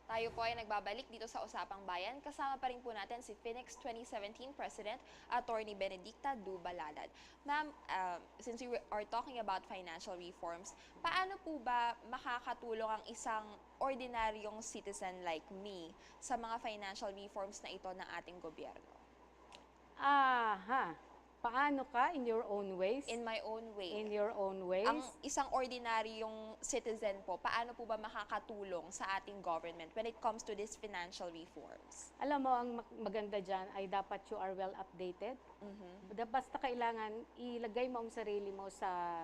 Tayo po ay nagbabalik dito sa Usapang Bayan. Kasama pa rin po natin si FINEX 2017 President, Attorney Benedicta Du-Baladad. Ma'am, since we are talking about financial reforms, paano po ba makakatulong ang isang ordinaryong citizen like me sa mga financial reforms na ito ng ating gobyerno? Paano ka in your own ways? In my own way. In your own ways? Ang isang ordinaryong citizen po, paano po ba makakatulong sa ating government when it comes to these financial reforms? Alam mo, ang maganda dyan ay dapat you are well updated. Basta kailangan ilagay mo ang sarili mo sa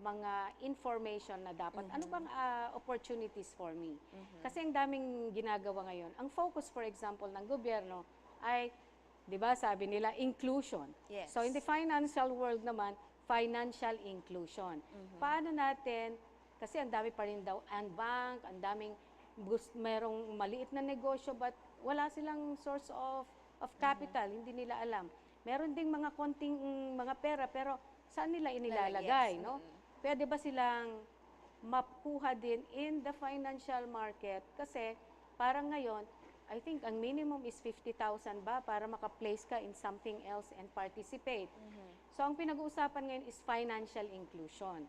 mga information na dapat. Ano bang opportunities for me? Kasi ang daming ginagawa ngayon. Ang focus, for example, ng gobyerno ay, di ba, sabi nila, inclusion. Yes. So in the financial world naman, financial inclusion. Paano natin, kasi ang dami pa rin daw unbank, ang daming merong maliit na negosyo but wala silang source of capital, hindi nila alam. Meron ding mga konting mga pera pero saan nila inilalagay, Yes. no? Pwede ba silang makuha din in the financial market? Kasi parang ngayon, I think ang minimum is 50,000 ba para maka-place ka in something else and participate. So ang pinag-uusapan ngayon is financial inclusion.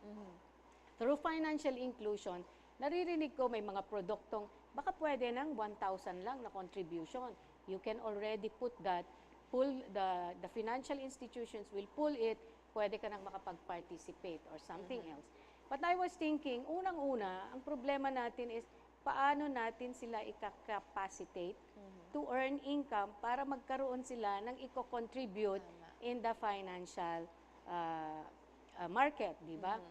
Through financial inclusion, naririnig ko may mga produktong baka pwede ng 1,000 lang na contribution. You can already put that, the financial institutions will pull it, pwede ka nang makapag-participate or something else. But I was thinking, unang-una, ang problema natin is paano natin sila ika-capacitate to earn income para magkaroon sila ng i-contribute in the financial market, di ba?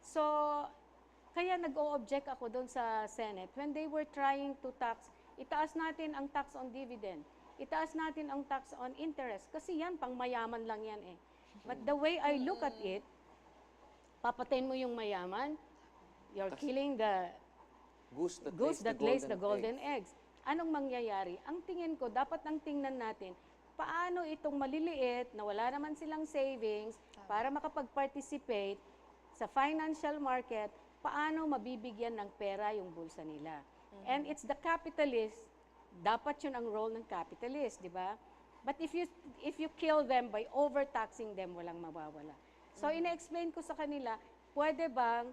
So, kaya nag-o-object ako doon sa Senate when they were trying to tax, itaas natin ang tax on dividend, itaas natin ang tax on interest, kasi yan, pang mayaman lang yan eh. But the way I look at it, papatayin mo yung mayaman, you're killing the goose that lays the golden eggs. Anong mangyayari? Ang tingin ko, dapat ang tingnan natin, paano itong maliliit na wala naman silang savings para makapag-participate sa financial market, paano mabibigyan ng pera yung bulsa nila. And it's the capitalist, dapat yun ang role ng capitalist, di ba? But if you kill them by overtaxing them, walang mawawala. So ina-explain ko sa kanila, pwede bang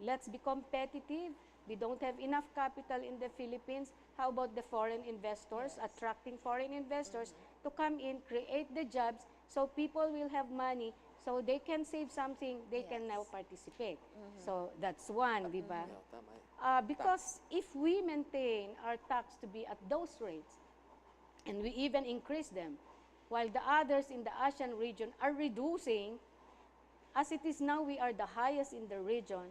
let's be competitive? We don't have enough capital in the Philippines. How about the foreign investors, attracting foreign investors to come in, create the jobs, so people will have money, so they can save something, they can now participate. So that's one, di ba? Because if we maintain our tax to be at those rates, and we even increase them, while the others in the ASEAN region are reducing, as it is now, we are the highest in the region,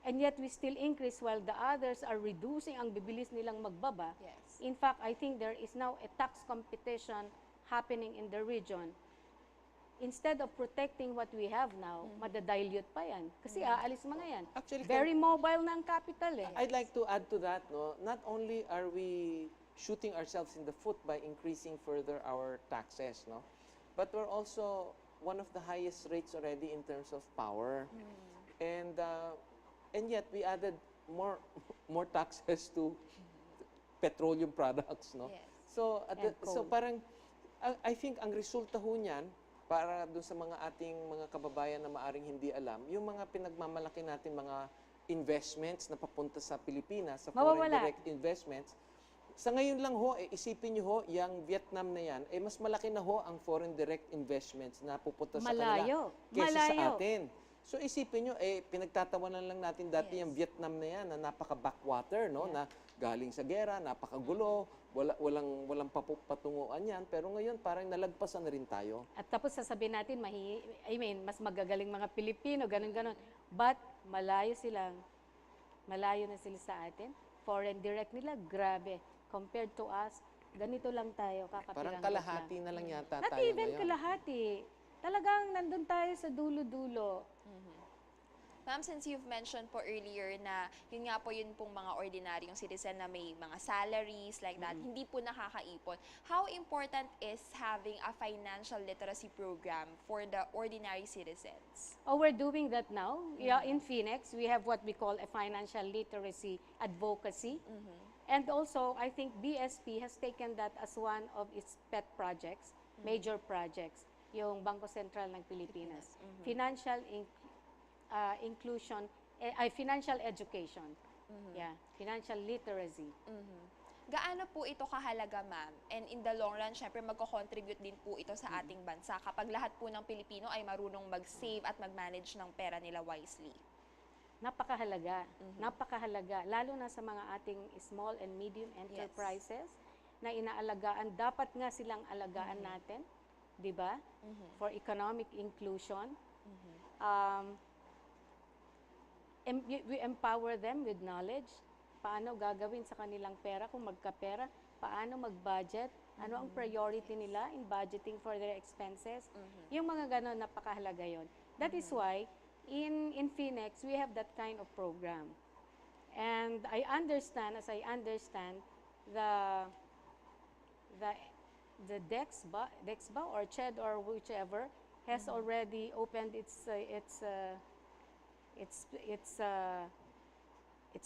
and yet we still increase while the others are reducing, ang bibilis nilang magbaba. Yes. In fact, I think there is now a tax competition happening in the region. Instead of protecting what we have now, madadilute pa yan. Kasi aalis mga yan. Actually, very mobile na ang capital eh. I'd like to add to that, no? Not only are we shooting ourselves in the foot by increasing further our taxes, no? But we're also one of the highest rates already in terms of power. And yet we added more taxes to petroleum products, no? Yes. So so coal. parang I think ang resulta ho niyan para doon sa mga ating mga kababayan na maaring hindi alam, yung mga pinagmamalaki natin mga investments na papunta sa Pilipinas, sa foreign direct investments, sa ngayon lang ho, isipin nyo ho, yung Vietnam na yan, mas malaki na ho ang foreign direct investments na pupunta sa kanila kesa sa atin. So isipin nyo, pinagtatawanan lang natin dati yung Vietnam na yan, na napaka-backwater, no? Na galing sa gera, napakagulo, walang patunguan yan. Pero ngayon, parang nalagpasan na rin tayo. At tapos sasabihin natin, mas magagaling mga Pilipino, ganun-ganun. But malayo na sila sa atin. Foreign direct nila, grabe. Compared to us, ganito lang tayo, Parang kakapilang kalahati na lang yata Not tayo even ngayon. kalahati. Talagang nandun tayo sa dulo-dulo. Ma'am, since you've mentioned po earlier na yun nga po yun pong mga ordinaryong citizen na may mga salaries like that, hindi po nakakaipon. How important is having a financial literacy program for the ordinary citizens? Oh, we're doing that now. Yeah, in FINEX, we have what we call a financial literacy advocacy. And also, I think BSP has taken that as one of its pet projects, major projects, yung Bangko Sentral ng Pilipinas. Financial inclusion, financial education. Yeah, financial literacy. Gaano po ito kahalaga, ma'am? And in the long run, syempre magko-contribute din po ito sa ating bansa kapag lahat po ng Pilipino ay marunong mag-save at mag-manage ng pera nila wisely. Napakahalaga. Napakahalaga. Lalo na sa mga ating small and medium enterprises na inaalagaan. Dapat nga silang alagaan natin, di ba? For economic inclusion. We empower them with knowledge. Paano gagawin sa kanilang pera kung magkapera? Paano mag-budget? Ano ang priority nila in budgeting for their expenses? Yung mga ganon, napakahalaga yon. That is why, in FINEX, we have that kind of program. And I understand, as I understand, the DEXBA or CHED or whichever has already opened its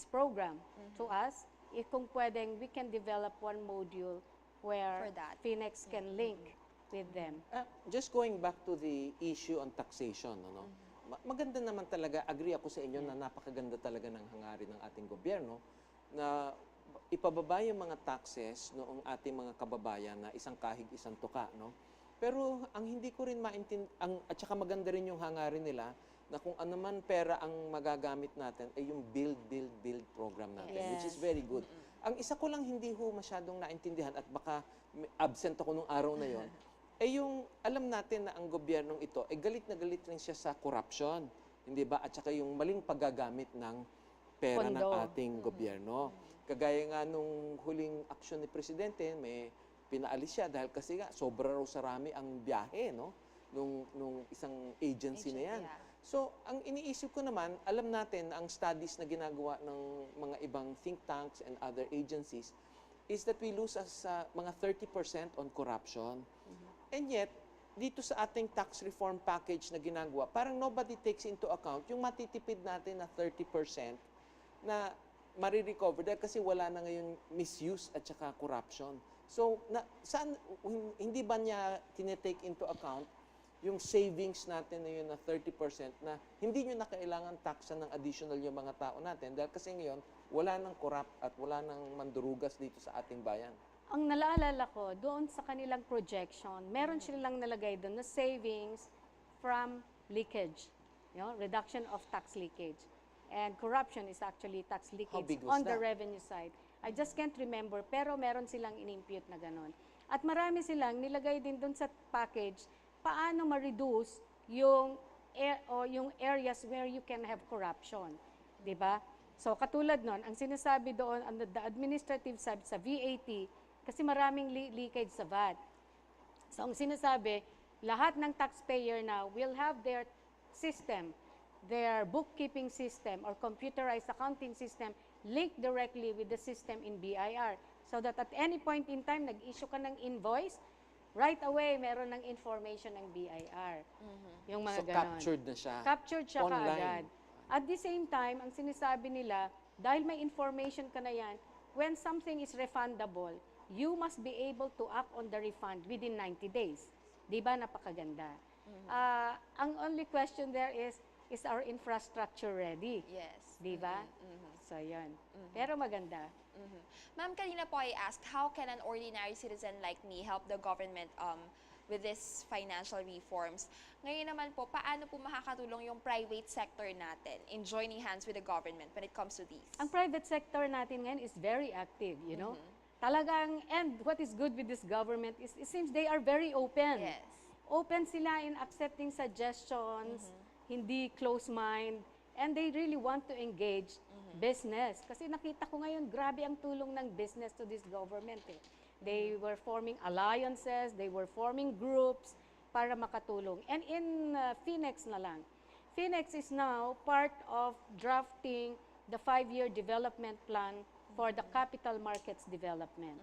program to us. If kung pwedeng, we can develop one module where For that. FINEX can link with them. Just going back to the issue on taxation, ano? Maganda naman talaga, agree ako sa inyo na napakaganda talaga ng hangarin ng ating gobyerno na ipababa yung mga taxes noong ating mga kababayan na isang kahig, isang tuka, no? Pero ang hindi ko rin at saka maganda rin yung hangarin nila na kung ano man pera ang magagamit natin ay yung build program natin, which is very good. Ang isa ko lang hindi ho masyadong naintindihan at baka absent ako nung araw na yon, ay yung alam natin na ang gobyernong ito ay galit na galit rin siya sa corruption, hindi ba? At saka yung maling paggagamit ng pera ng ating gobyerno. Kagaya nga nung huling aksyon ni Presidente, may pinaalis siya dahil kasi nga sobra raw sarami ang biyahe, no? Nung isang agency na yan. So, ang iniisip ko naman, alam natin na ang studies na ginagawa ng mga ibang think tanks and other agencies is that we lose as mga 30% on corruption. And yet, dito sa ating tax reform package na ginagawa, parang nobody takes into account yung matitipid natin na 30% na marirecover dahil kasi wala na ngayon misuse at saka corruption. So, hindi ba niya tinetake into account yung savings natin na yun na 30% na hindi nyo na kailangan taxan ng additional yung mga tao natin dahil kasi ngayon wala nang corrupt at wala nang mandurugas dito sa ating bayan. Ang naalala ko, doon sa kanilang projection, meron silang nalagay doon na savings from leakage, reduction of tax leakage. And corruption is actually tax leakage on the revenue side. I just can't remember, pero meron silang inimpute na ganon. At marami silang nilagay din doon sa package paano ma-reduce yung areas where you can have corruption, 'di ba? So katulad noon, ang sinasabi doon on the administrative side sa VAT kasi maraming leakage sa VAT. So ang sinasabi, lahat ng taxpayer now will have their system, their bookkeeping system or computerized accounting system linked directly with the system in BIR so that at any point in time nag-issue ka ng invoice, right away, meron ng information ng BIR. Yung mga ganon. Captured na siya. Captured siya online. kaagad. At the same time, ang sinasabi nila, dahil may information ka na yan, when something is refundable, you must be able to act on the refund within 90 days. Di ba? Napakaganda. Ang only question there is our infrastructure ready? Yes. Di ba? So, yun. Pero maganda. Ma'am, kanina po I asked, how can an ordinary citizen like me help the government with this financial reforms? Ngayon naman po, paano po makakatulong yung private sector natin in joining hands with the government when it comes to these? Ang private sector natin ngayon is very active, you know? Talagang, and what is good with this government is it seems they are very open. Yes. Open sila in accepting suggestions, hindi close mind, and they really want to engage business. Kasi nakita ko ngayon, grabe ang tulong ng business to this government. They were forming alliances, they were forming groups para makatulong. And in FINEX na lang, FINEX is now part of drafting the 5-year development plan for the capital markets development.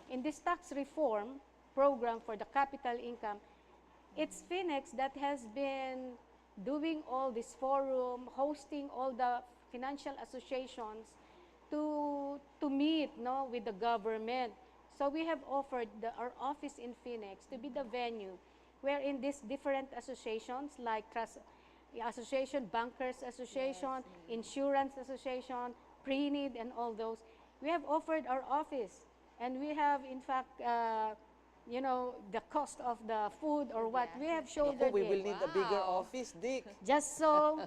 In this tax reform program for the capital income, it's FINEX that has been doing all this forum, hosting all the financial associations to meet with the government. So we have offered our office in FINEX to be the venue wherein these different associations like Trust Association, Bankers Association, Insurance Association, Pre-Need and all those, we have offered our office. And we have, in fact, the cost of the food or what, we have shouldered we it. will need a bigger Wow. office, Dick. Just so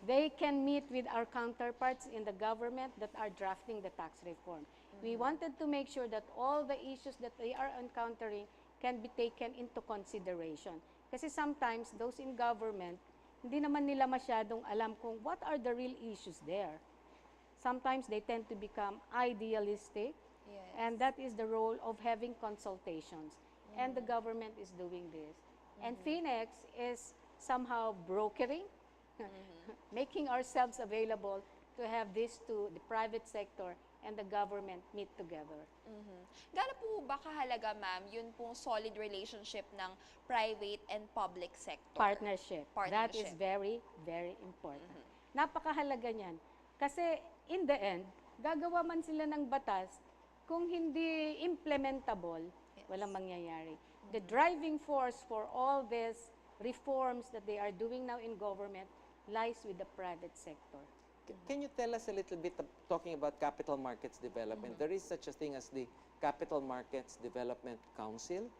they can meet with our counterparts in the government that are drafting the tax reform. We wanted to make sure that all the issues that they are encountering can be taken into consideration. Kasi sometimes those in government, hindi naman nila masyadong alam kung what are the real issues there. Sometimes they tend to become idealistic, and that is the role of having consultations. And the government is doing this. And FINEX is somehow brokering, making ourselves available to have this to the private sector and the government meet together. Gaano po ba kahalaga, ma'am, yun pong solid relationship ng private and public sector? Partnership. That is Partnership. very, very important. Napakahalaga niyan. Kasi in the end, gagawa man sila ng batas, kung hindi implementable, walang mangyayari. The driving force for all these reforms that they are doing now in government lies with the private sector. Can you tell us a little bit, talking about capital markets development, there is such a thing as the Capital Markets Development Council.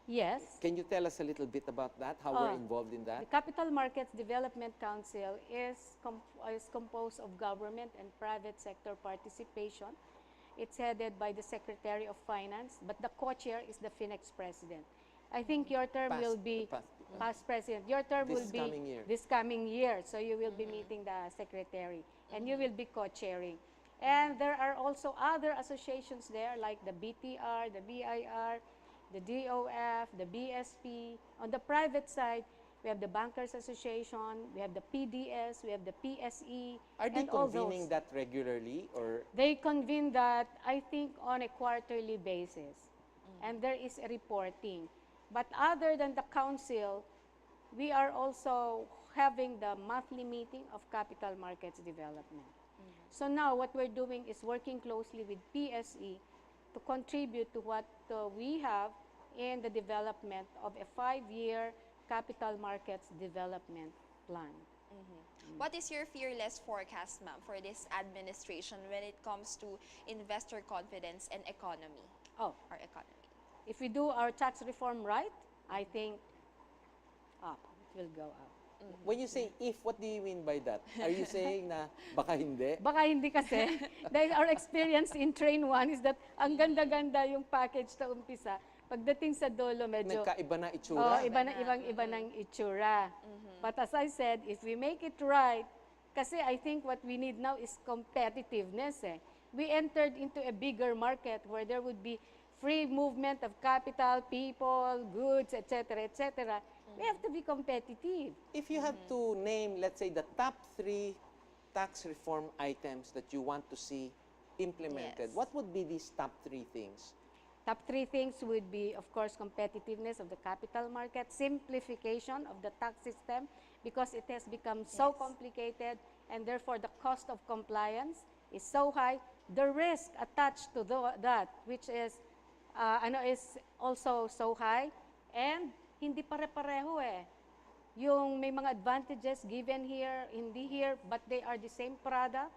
Yes. Can you tell us a little bit about that, how we're involved in that? The Capital Markets Development Council is composed of government and private sector participation. It's headed by the Secretary of Finance, but the co-chair is the FINEX president. I think your term will be past president. Your term This will be coming year. this coming year. So you will be meeting the secretary, and you will be co-chairing. And there are also other associations there, like the BTR, the BIR, the DOF, the BSP. On the private side, we have the Bankers Association, we have the PDS, we have the PSE, Are they and all convening those. that regularly, or They convene that, I think, on a quarterly basis. And there is a reporting. But other than the council, we are also having the monthly meeting of capital markets development. So now what we're doing is working closely with PSE to contribute to what we have in the development of a 5-year capital markets development plan. What is your fearless forecast, ma'am, for this administration when it comes to investor confidence and economy? Oh, Our economy. if we do our tax reform right, I think up, it will go up. when you say if, what do you mean by that? Are you saying na baka hindi? Baka hindi kasi, dahil our experience in train 1 is that ang ganda-ganda yung package sa umpisa. Pagdating sa dulo, medyo Nagkaiba na itsura? ibang-ibang ng itsura. But as I said, if we make it right, kasi I think what we need now is competitiveness. We entered into a bigger market where there would be free movement of capital, people, goods, etc., etc. We have to be competitive. If you have to name, let's say, the top 3 tax reform items that you want to see implemented, Yes. what would be these top 3 things? Top 3 things would be, of course, competitiveness of the capital market, simplification of the tax system, because it has become so complicated, and therefore the cost of compliance is so high. The risk attached to that, which is also so high, and hindi pare-pareho Yung may mga advantages given here, hindi here, but they are the same product.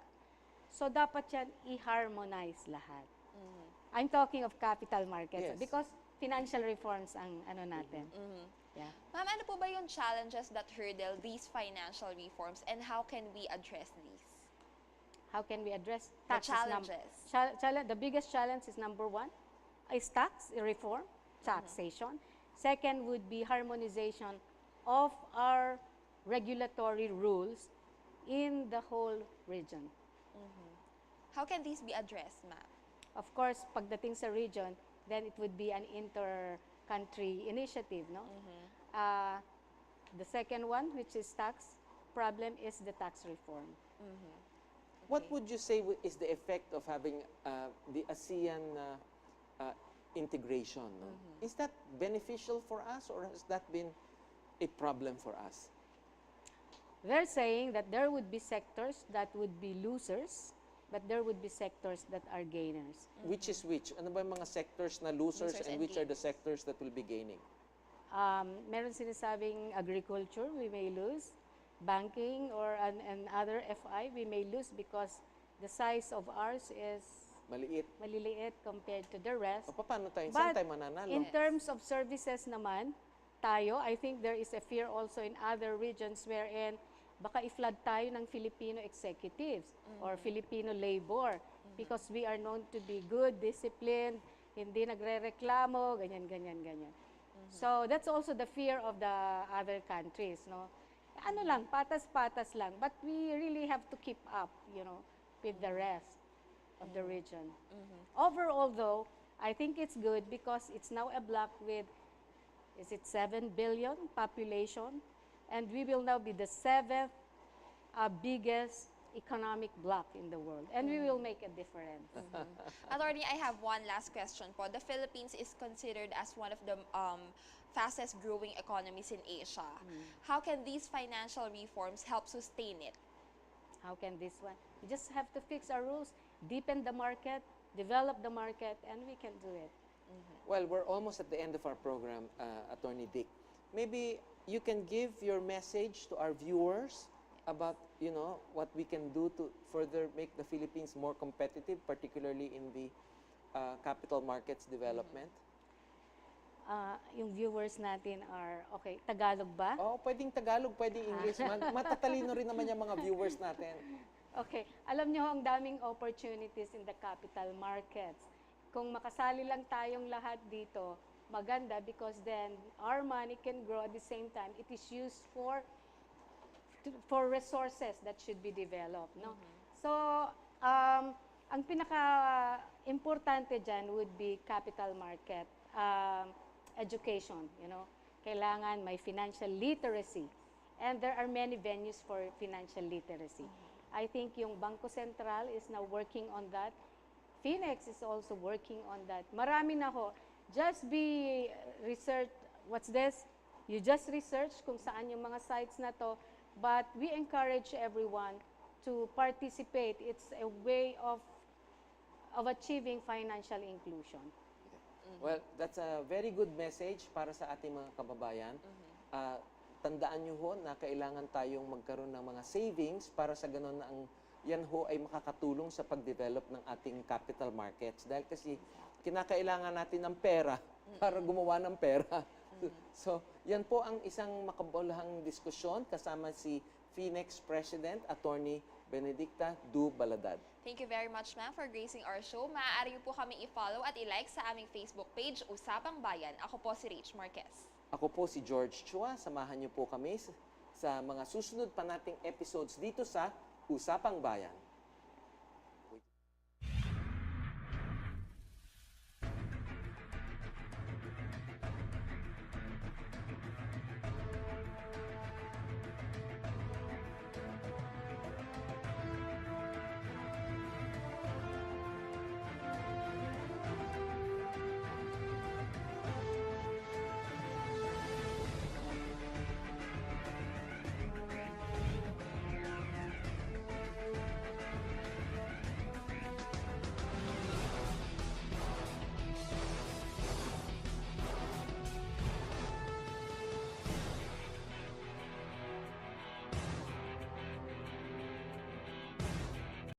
So dapat yan i-harmonize lahat. I'm talking of capital markets Yes. because financial reforms ang natin. Yeah. Ma'am, ano po ba yung challenges that hurdle these financial reforms and how can we address these? How can we address The taxes? challenges. The biggest challenge is number 1, is tax reform, taxation. Second would be harmonization of our regulatory rules in the whole region. How can these be addressed, ma'am? Of course, pagdating sa region, then it would be an inter-country initiative, no? The second one, which is tax, problem is the tax reform. What would you say is the effect of having the ASEAN integration? No? Is that beneficial for us, or has that been a problem for us? They're saying that there would be sectors that would be losers, but there would be sectors that are gainers. Which is which? Ano ba yung mga sectors na losers, Losers and and which are the sectors that will be gaining? Meron sinasabing agriculture, we may lose. Banking or and other FI, we may lose because the size of ours is Maliit. maliliit compared to the rest. O paano tayo? Saan But tayo mananalo? in terms of services naman, tayo, I think there is a fear also in other regions wherein baka i-flood tayo ng Filipino executives or Filipino labor because we are known to be good, disciplined, hindi nagre-reklamo, ganyan. So that's also the fear of the other countries, no? Ano lang, patas-patas lang. But we really have to keep up, with the rest of the region. Overall, though, I think it's good because it's now a block with, is it 7 billion population? And we will now be the 7th biggest economic bloc in the world. And we will make a difference. Attorney, I have one last question po. The Philippines is considered as one of the fastest growing economies in Asia. How can these financial reforms help sustain it? How can this one? We just have to fix our rules, deepen the market, develop the market, and we can do it. Well, we're almost at the end of our program, Attorney Dick. Maybe you can give your message to our viewers about, what we can do to further make the Philippines more competitive, particularly in the capital markets development. Yung viewers natin are, okay, Tagalog ba? Oh, pwedeng Tagalog, pwedeng English. Matatalino rin naman yung mga viewers natin. Okay. Alam niyo ang daming opportunities in the capital markets. Kung makasali lang tayong lahat dito, maganda because then our money can grow at the same time. It is used for resources that should be developed, no? So, ang pinaka-importante dyan would be capital market education, Kailangan may financial literacy. And there are many venues for financial literacy. I think yung Bangko Sentral is now working on that. FINEX is also working on that. Marami na ho. Just be research, what's this? You just research kung saan yung mga sites na to, but we encourage everyone to participate. It's a way of achieving financial inclusion. Well, that's a very good message para sa ating mga kababayan. Tandaan nyo ho na kailangan tayong magkaroon ng mga savings para sa ganun na yan ho ay makakatulong sa pag-develop ng ating capital markets. Dahil kasi kinakailangan natin ng pera para gumawa ng pera. So, yan po ang isang makabulahang diskusyon kasama si FINEX President, Attorney Benedicta Du-Baladad. Thank you very much, ma'am, for gracing our show. Maaari niyo po kami i-follow at i-like sa aming Facebook page, Usapang Bayan. Ako po si Rach Marquez. Ako po si George Chua. Samahan niyo po kami sa mga susunod pa nating episodes dito sa Usapang Bayan.